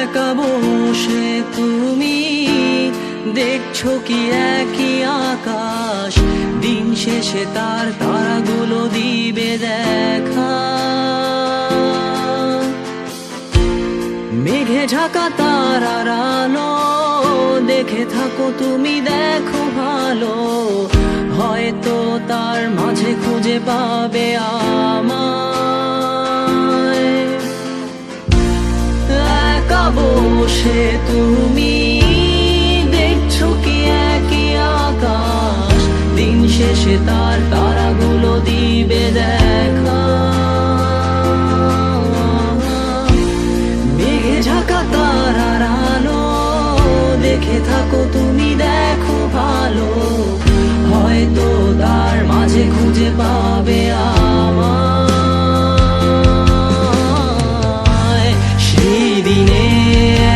একা বসে তুমি দেখছো কি একই আকাশ, দিন শেষে তার তারাগুলো দিবে দেখা। মেঘে ঢাকা তারার আলো দেখে থাকো তুমি, দেখো ভালো, হয়তো তার মাঝে খুঁজে পাবে আমায়। একা বসে তুমি দেখছো কি একই আকাশ, দিন শেষে তার তারাগুলো দিবে দেখা। মেঘে ঢাকা তারার আলো দেখে থাকো তুমি, দেখো ভালো, হয়তো তার মাঝে খুঁজে পাবে আমায়। সেই দিনে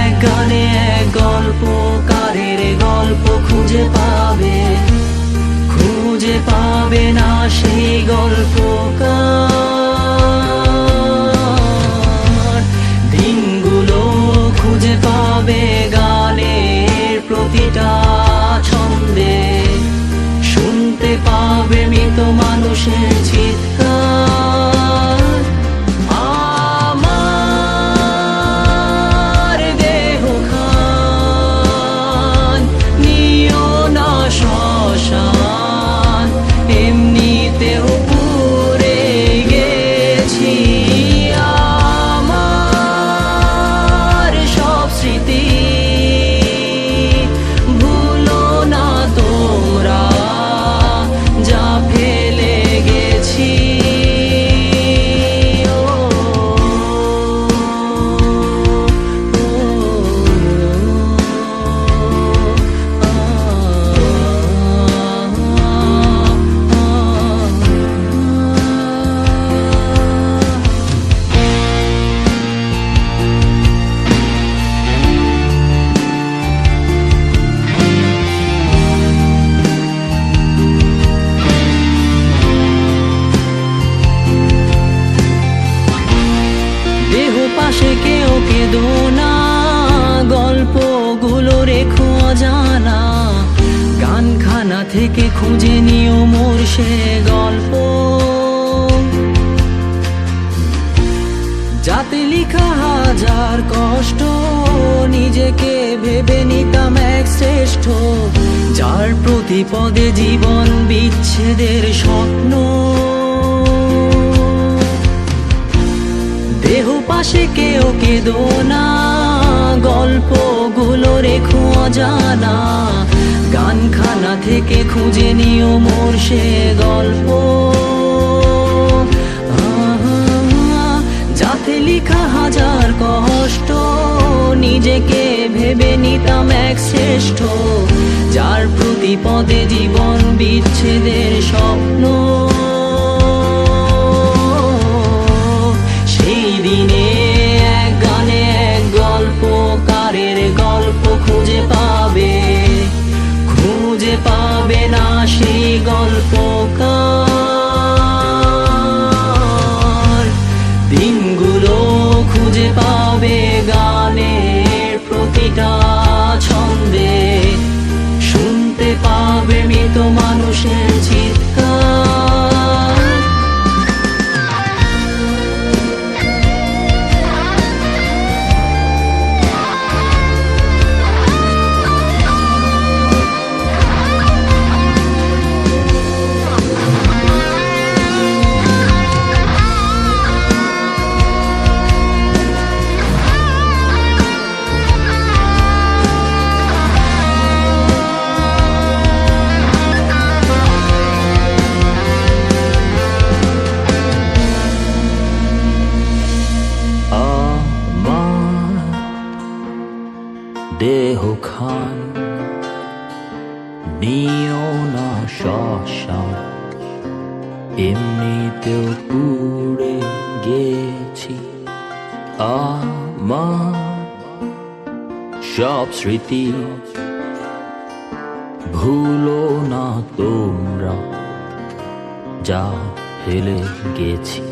এক গানে এক গল্পকারের গল্প খুঁজে পাবে, খুঁজে পাবে না সেই গল্পকার। দিনগুলো খুঁজে পাবে গানের প্রতিটা ছন্দে, শুনতে পাবে মৃত মানুষের চিৎকার। আমার দেহ খান নিও না শ্মশান, এমনিতেও পুড়ে গেছি। আমার সব স্মৃতি ভুলো না তোমরা, যা ফেলে গেছি। দেহ পাশে কেউ কেঁদো না, গল্পগুলো রেখো অজানা, গানখানা থেকে খুঁজে নিও মোর সে গল্প, যাতে লিখা হাজার কষ্ট নিজেকে ভেবে নিতাম এক শ্রেষ্ঠ, যার প্রতি পদে জীবন বিচ্ছেদের স্বপ্ন। দেহ পাশে কেউ কেঁদো না, গল্পগুলো রেখো অজানা, গানখানা থেকে খুঁজে নিও মোর সে গল্প, যাতে লিখা হাজার কষ্ট নিজেকে ভেবে নিতাম এক শ্রেষ্ঠ, যার প্রতি পদে জীবন বিচ্ছেদের স্বপ্ন। সেই দিনে এক গানে এক গল্পকারের গল্প খুঁজে পাবে, খুঁজে পাবে না সেই গল্পকার। দিনগুলো খুঁজে পাবে গানের প্রতিটা ছন্দে, শুনতে পাবে মৃত মানুষের চিৎকার। দেহ খান নিও না শ্মশান, এমনিতেও পুড়ে গেছি। আমার সব স্মৃতি ভুলো না তোমরা, যা ফেলে গেছি।